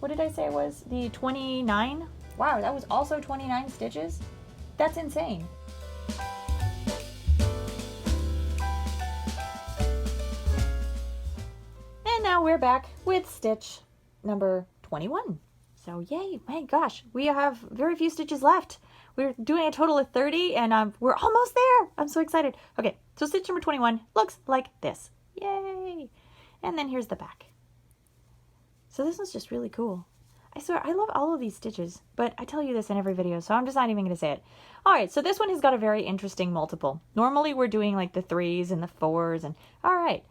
what did I say it was? The 29? Wow, that was also 29 stitches? That's insane. And now we're back with stitch number 21. So yay, my gosh, we have very few stitches left. We're doing a total of 30 and we're almost there. I'm so excited. Okay, so stitch number 21 looks like this. Yay! And then here's the back. So this one's just really cool. I swear, I love all of these stitches, but I tell you this in every video, so I'm just not even going to say it. All right, so this one has got a very interesting multiple. Normally we're doing like the 3s and the 4s, and all right.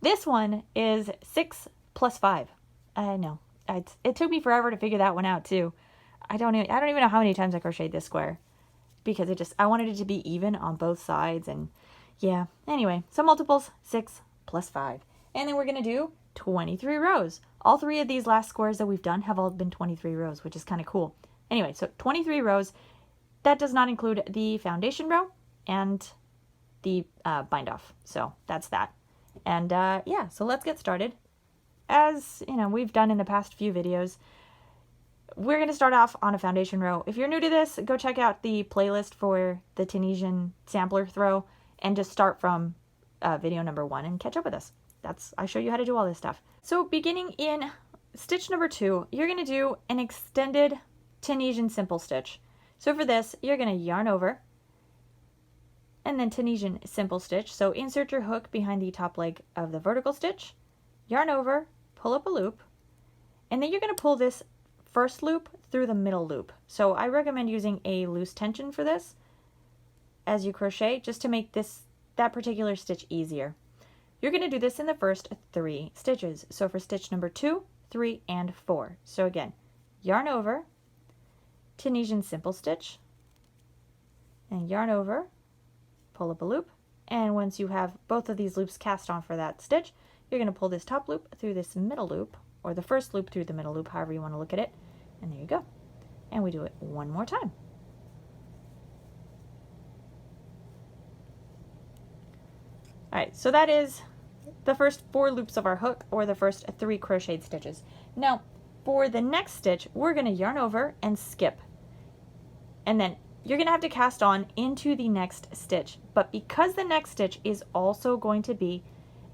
This one is 6 plus 5. I know. It took me forever to figure that one out too. I don't even know how many times I crocheted this square because I wanted it to be even on both sides, and yeah. Anyway, so multiples 6 plus 5. And then we're going to do 23 rows. All 3 of these last squares that we've done have all been 23 rows, which is kind of cool. Anyway, so 23 rows. That does not include the foundation row and the bind off. So that's that. And yeah, so let's get started. As you know, we've done in the past few videos, we're going to start off on a foundation row. If you're new to this, go check out the playlist for the Tunisian sampler throw and just start from video number 1 and catch up with us. I show you how to do all this stuff. So beginning in stitch number 2, you're going to do an extended Tunisian simple stitch. So for this, you're going to yarn over and then Tunisian simple stitch. So insert your hook behind the top leg of the vertical stitch, yarn over, pull up a loop, and then you're going to pull this first loop through the middle loop. So I recommend using a loose tension for this as you crochet, just to make that particular stitch easier. You're going to do this in the first 3 stitches. So for stitch number 2, 3, and 4. So again, yarn over, Tunisian simple stitch, and yarn over, pull up a loop, and once you have both of these loops cast on for that stitch, you're going to pull this top loop through this middle loop, or the first loop through the middle loop, however you want to look at it, and there you go. And we do it one more time. Alright, so that is the first 4 loops of our hook, or the first 3 crocheted stitches. Now, for the next stitch, we're going to yarn over and skip. And then you're going to have to cast on into the next stitch. But because the next stitch is also going to be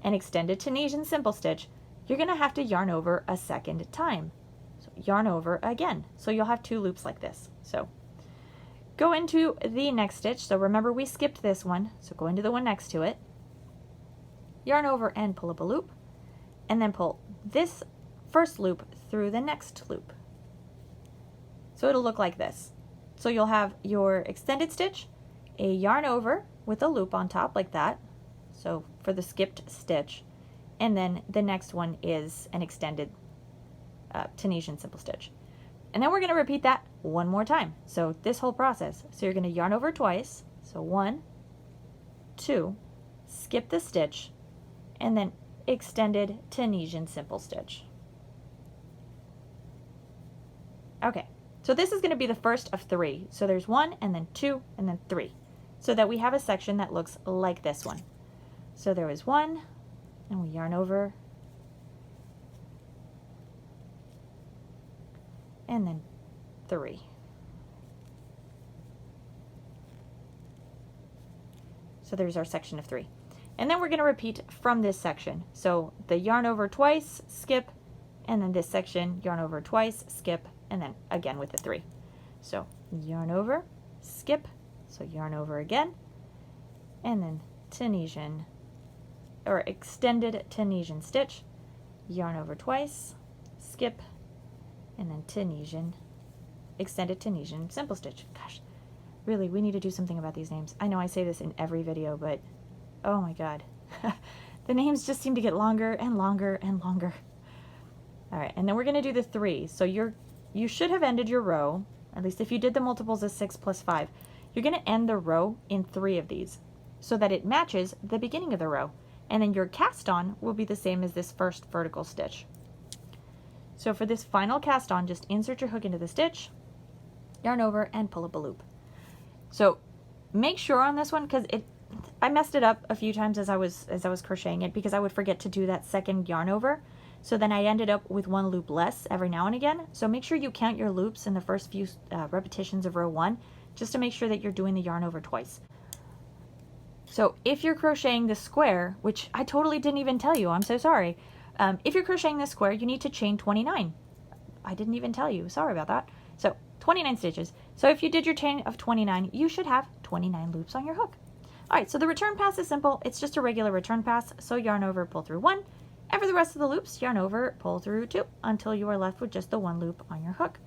an extended Tunisian simple stitch, you're going to have to yarn over a second time. So yarn over again. So you'll have 2 loops like this. So go into the next stitch. So remember, we skipped this one. So go into the one next to it. Yarn over and pull up a loop, and then pull this first loop through the next loop. So it'll look like this. So you'll have your extended stitch, a yarn over with a loop on top like that, so for the skipped stitch, and then the next one is an extended Tunisian simple stitch. And then we're going to repeat that one more time. So this whole process. So you're going to yarn over twice, so 1, 2, skip the stitch, and then extended Tunisian simple stitch. Okay, so this is going to be the first of 3. So there's 1, and then 2, and then 3. So that we have a section that looks like this one. So there was 1, and we yarn over, and then 3. So there's our section of 3. And then we're going to repeat from this section. So the yarn over twice, skip, and then this section, yarn over twice, skip, and then again with the 3. So yarn over, skip, so yarn over again, and then Tunisian, or extended Tunisian stitch, yarn over twice, skip, and then Tunisian, extended Tunisian simple stitch. Gosh, really, we need to do something about these names. I know I say this in every video, but oh my god. The names just seem to get longer and longer and longer. Alright, and then we're going to do the 3. So you should have ended your row, at least if you did the multiples of 6 plus 5. You're going to end the row in 3 of these so that it matches the beginning of the row. And then your cast on will be the same as this first vertical stitch. So for this final cast on, just insert your hook into the stitch, yarn over, and pull up a loop. So make sure on this one, because I messed it up a few times as I was crocheting it, because I would forget to do that second yarn over. So then I ended up with one loop less every now and again. So make sure you count your loops in the first few repetitions of row 1, just to make sure that you're doing the yarn over twice. So if you're crocheting this square, which I totally didn't even tell you, I'm so sorry. If you're crocheting this square, you need to chain 29. I didn't even tell you, sorry about that. So 29 stitches. So if you did your chain of 29, you should have 29 loops on your hook. All right, so the return pass is simple. It's just a regular return pass. So yarn over, pull through 1, and for the rest of the loops, yarn over, pull through 2 until you are left with just the 1 loop on your hook.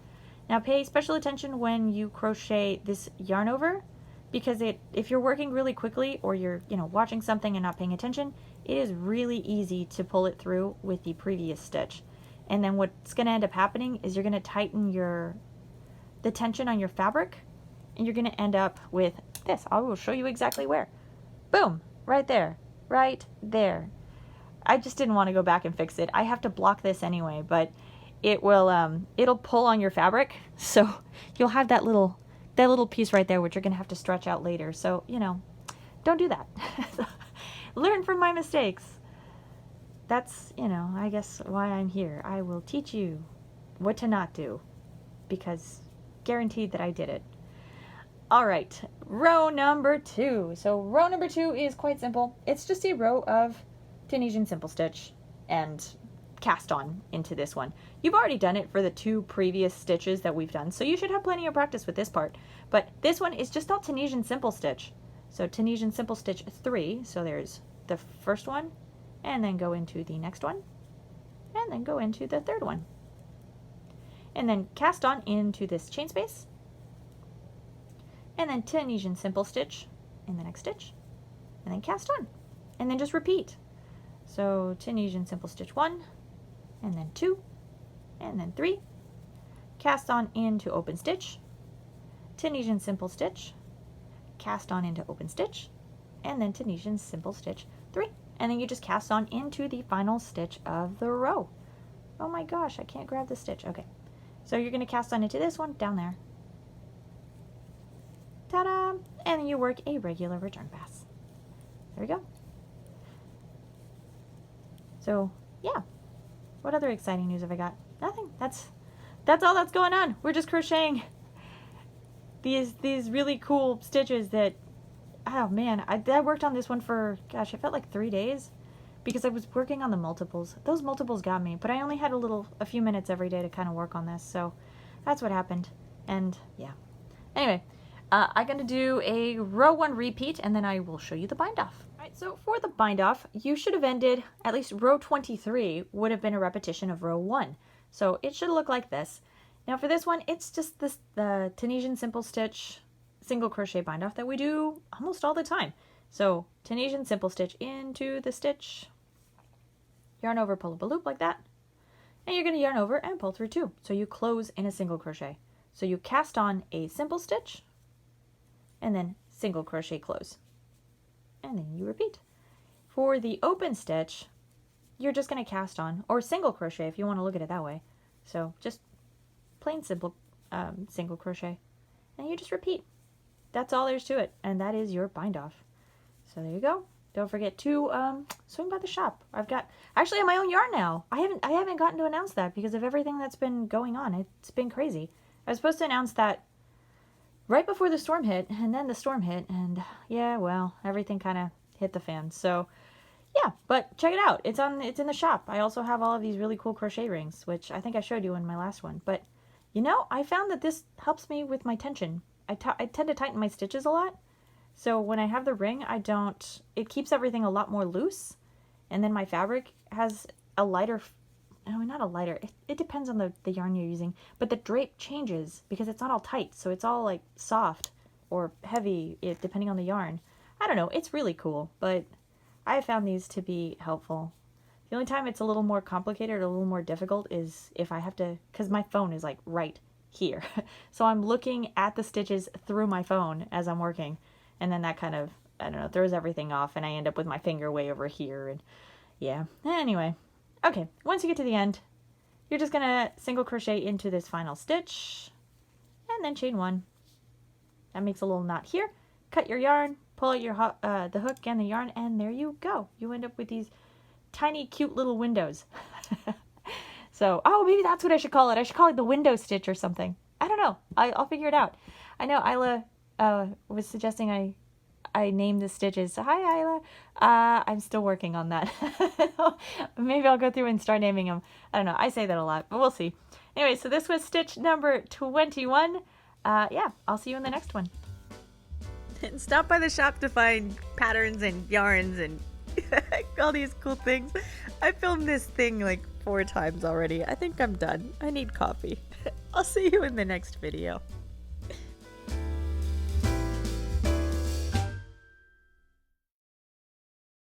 Now pay special attention when you crochet this yarn over, because if you're working really quickly or you're watching something and not paying attention, it is really easy to pull it through with the previous stitch. And then what's going to end up happening is you're going to tighten the tension on your fabric, and you're going to end up with this. I will show you exactly where. Boom, right there, right there. I just didn't want to go back and fix it. I have to block this anyway, but it will it'll pull on your fabric, so you'll have that little piece right there, which you're going to have to stretch out later. So, don't do that. Learn from my mistakes. That's, I guess why I'm here. I will teach you what to not do, because guaranteed that I did it. All right, row number 2. So row number 2 is quite simple. It's just a row of Tunisian simple stitch and cast on into this one. You've already done it for the 2 previous stitches that we've done, so you should have plenty of practice with this part. But this one is just all Tunisian simple stitch. So Tunisian simple stitch 3, so there's the first one, and then go into the next one, and then go into the third one. And then cast on into this chain space, and then Tunisian simple stitch in the next stitch, and then cast on, and then just repeat. So Tunisian simple stitch 1, and then 2, and then 3, cast on into open stitch, Tunisian simple stitch, cast on into open stitch, and then Tunisian simple stitch 3, and then you just cast on into the final stitch of the row. Oh my gosh, I can't grab the stitch. Okay, so you're going to cast on into this one down there. Ta-da! And then you work a regular return pass. There we go. So yeah, what other exciting news have I got? Nothing. That's all that's going on. We're just crocheting these really cool stitches that, oh man, I worked on this one for, gosh, it felt like 3 days, because I was working on the multiples. Those multiples got me, but I only had a few minutes every day to kind of work on this, so that's what happened. And yeah, anyway, I'm going to do a row 1 repeat, and then I will show you the bind off. All right, so for the bind off, you should have ended, at least row 23 would have been a repetition of row 1. So it should look like this. Now for this one, it's just the Tunisian simple stitch single crochet bind off that we do almost all the time. So Tunisian simple stitch into the stitch, yarn over, pull up a loop like that, and you're going to yarn over and pull through 2. So you close in a single crochet. So you cast on a simple stitch, and then single crochet close, and then you repeat. For the open stitch, you're just going to cast on, or single crochet if you want to look at it that way. So just plain simple single crochet, and you just repeat. That's all there's to it, and that is your bind off. So there you go. Don't forget to swing by the shop. I actually have my own yarn now. I haven't gotten to announce that because of everything that's been going on. It's been crazy. I was supposed to announce that right before the storm hit, and then the storm hit, and yeah, well, everything kind of hit the fan. So yeah, but check it out. It's in the shop. I also have all of these really cool crochet rings, which I think I showed you in my last one. But I found that this helps me with my tension. I tend to tighten my stitches a lot. So when I have the ring, it keeps everything a lot more loose. And then my fabric has a lighter, no, not a lighter, it depends on the yarn you're using, but the drape changes because it's not all tight. So it's all like soft or heavy, depending on the yarn. I don't know, it's really cool, but I have found these to be helpful. The only time it's a little more complicated or a little more difficult is if I have to, because my phone is like right here. So I'm looking at the stitches through my phone as I'm working. And then that kind of, I don't know, throws everything off, and I end up with my finger way over here. And yeah, anyway. Okay, once you get to the end, you're just going to single crochet into this final stitch and then chain 1. That makes a little knot here. Cut your yarn, pull out your the hook and the yarn, and there you go. You end up with these tiny, cute little windows. So, oh, maybe that's what I should call it. I should call it the window stitch or something. I don't know. I'll figure it out. I know Isla was suggesting I name the stitches. So, hi, Isla. I'm still working on that. Maybe I'll go through and start naming them. I don't know. I say that a lot, but we'll see. Anyway, so this was stitch number 21. Yeah, I'll see you in the next one. Stop by the shop to find patterns and yarns and all these cool things. I filmed this thing like 4 times already. I think I'm done. I need coffee. I'll see you in the next video.